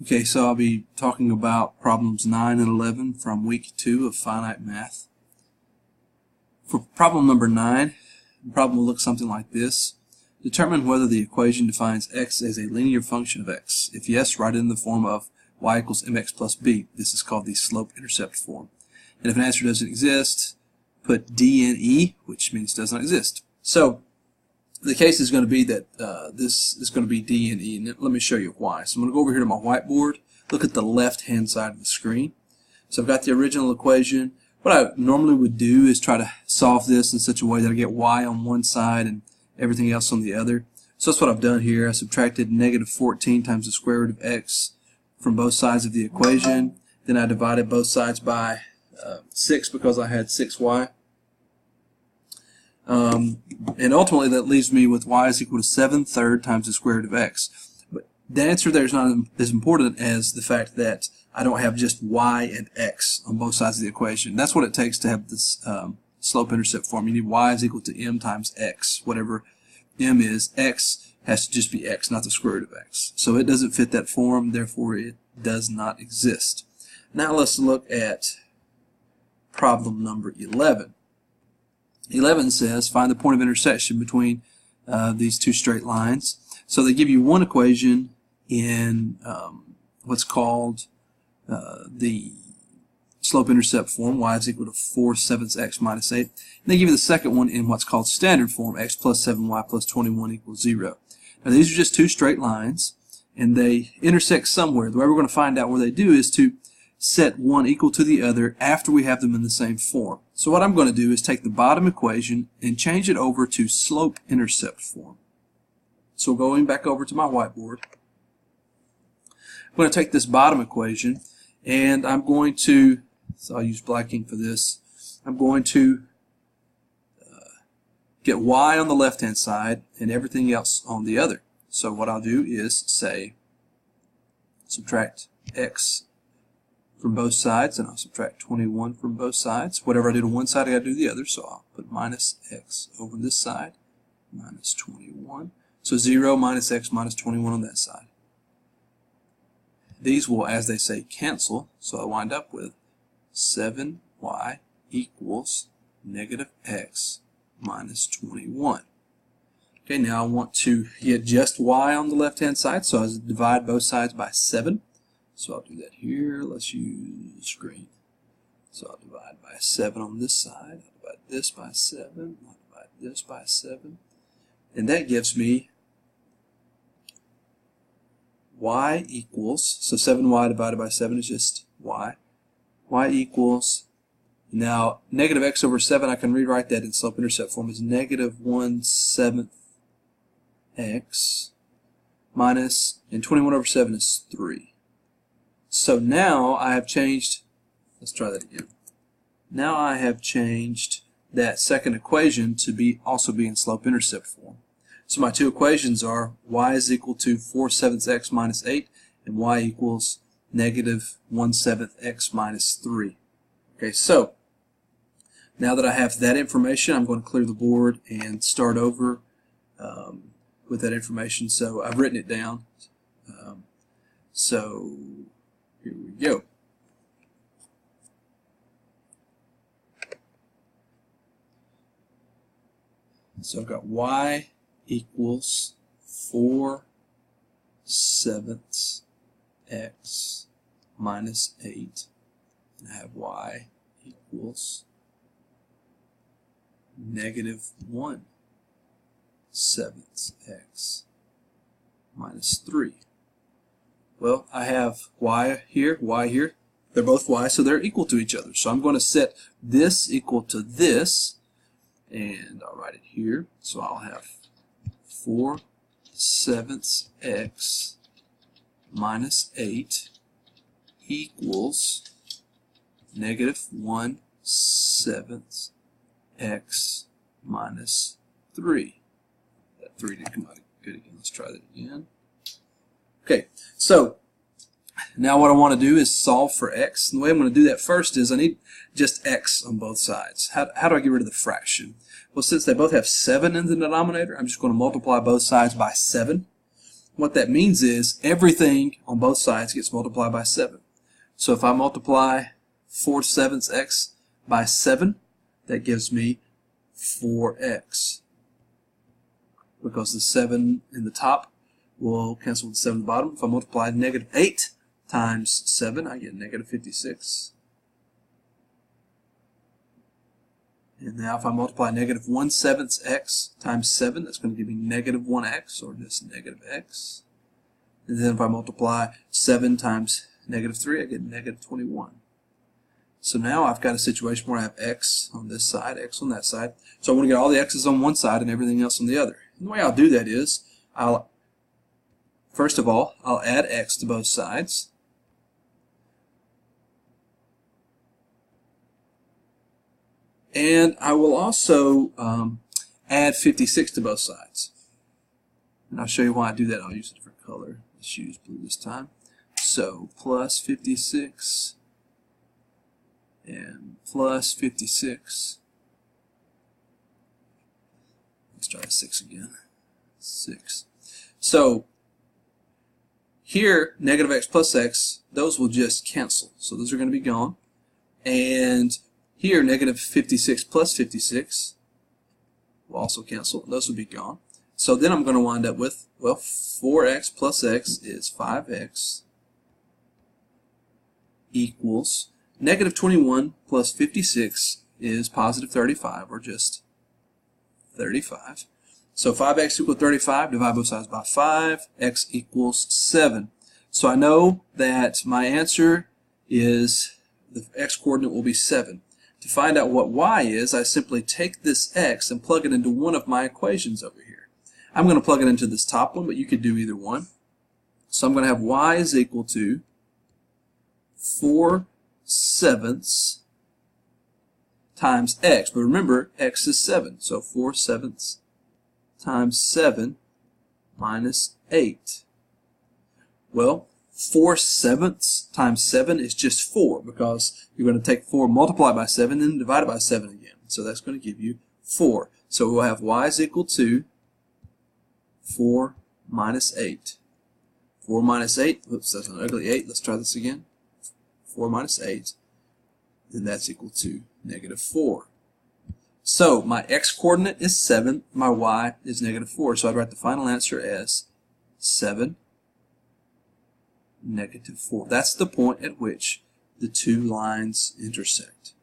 Okay, so I'll be talking about problems 9 and 11 from week 2 of finite math. For problem number 9, the problem will look something like this. Determine whether the equation defines x as a linear function of x. If yes, write it in the form of y equals mx plus b. This is called the slope-intercept form. And if an answer doesn't exist, put d in e, which means does not exist. So the case is going to be that this is going to be d and e, and let me show you why. So I'm going to go over here to my whiteboard, look at the left-hand side of the screen. So I've got the original equation. What I normally would do is try to solve this in such a way that I get y on one side and everything else on the other. So that's what I've done here. I subtracted negative 14 times the square root of x from both sides of the equation. Then I divided both sides by 6 because I had 6y. And ultimately that leaves me with y is equal to 7/3 times the square root of x. But the answer there is not as important as the fact that I don't have just y and x on both sides of the equation. That's what it takes to have this slope-intercept form. You need y is equal to m times x. Whatever m is, x has to just be x, not the square root of x. So it doesn't fit that form, therefore it does not exist. Now let's look at problem number 11. 11 says find the point of intersection between these two straight lines. So they give you one equation in what's called the slope-intercept form, y is equal to 4/7 x minus 8. And they give you the second one in what's called standard form, x plus 7y plus 21 equals 0. Now these are just two straight lines, and they intersect somewhere. The way we're going to find out where they do is to set one equal to the other after we have them in the same form. So what I'm going to do is take the bottom equation and change it over to slope-intercept form. So going back over to my whiteboard, I'm going to take this bottom equation and I'm going to, so I'll use black ink for this, I'm going to get y on the left-hand side and everything else on the other. So what I'll do is say subtract x from both sides, and I'll subtract 21 from both sides. Whatever I do to one side, I got to do the other, so I'll put minus x over this side, minus 21. So 0 minus x minus 21 on that side. These will, as they say, cancel, so I wind up with 7y equals negative x minus 21. Okay, now I want to get just y on the left-hand side, so I divide both sides by 7. So I'll do that here. Let's use screen. So I'll divide by 7 on this side. I'll divide this by 7. I'll divide this by 7. And that gives me y equals, so 7y divided by 7 is just y. Y equals, now negative x over 7, I can rewrite that in slope-intercept form as negative 1/7 x minus, and 21 over 7 is 3. So now I have changed, let's try that again. Now I have changed that second equation to also be in slope-intercept form. So my two equations are y is equal to 4/7 x minus 8 and y equals negative 1/7 x minus 3. Okay, so now that I have that information, I'm going to clear the board and start over with that information. So I've written it down. So here we go. So I've got y equals 4/7 x minus 8. And I have y equals negative 1/7 x minus 3. Well, I have y here, y here. They're both y, so they're equal to each other. So I'm going to set this equal to this, and I'll write it here. So I'll have 4/7 x minus 8 equals negative 1/7 x minus 3. That 3 didn't come out good again. Let's try that again. Okay, so now what I want to do is solve for x. And the way I'm going to do that first is I need just x on both sides. How do I get rid of the fraction? Well, since they both have 7 in the denominator, I'm just going to multiply both sides by 7. what that means is everything on both sides gets multiplied by 7. So if I multiply 4/7 x by 7, that gives me 4x. Because the 7 in the top will cancel with the 7 in the bottom. If I multiply -8 times 7, I get -56. And now if I multiply -1/7 x times 7, that's going to give me -1x, or just -x. And then if I multiply 7 times -3, I get -21. So now I've got a situation where I have x on this side, x on that side. So I want to get all the x's on one side and everything else on the other. And the way I'll do that is, first of all, I'll add x to both sides. And I will also add 56 to both sides. And I'll show you why I do that. I'll use a different color. Let's use blue this time. So plus 56 and plus 56. Let's try 6 again. 6. So here, -x plus x, those will just cancel. So those are going to be gone. And here, -56 plus 56 will also cancel. Those will be gone. So then I'm going to wind up with, well, 4x plus x is 5x equals -21 plus 56 is positive 35, or just 35. So 5x equals 35, divide both sides by 5, x equals 7. So I know that my answer is, the x coordinate will be 7. To find out what y is, I simply take this x and plug it into one of my equations over here. I'm going to plug it into this top one, but you could do either one. So I'm going to have y is equal to 4/7 times x. But remember, x is 7. So 4/7 times 7 minus 8. Well, 4/7 times 7 is just 4, because you're going to take 4, multiply by 7, then divide it by 7 again. So that's going to give you 4. So we'll have y is equal to 4 minus 8. 4 minus 8, oops, that's an ugly 8. Let's try this again. 4 minus 8, then that's equal to -4. So my x coordinate is 7, my y is -4. So I'd write the final answer as 7, -4. That's the point at which the two lines intersect.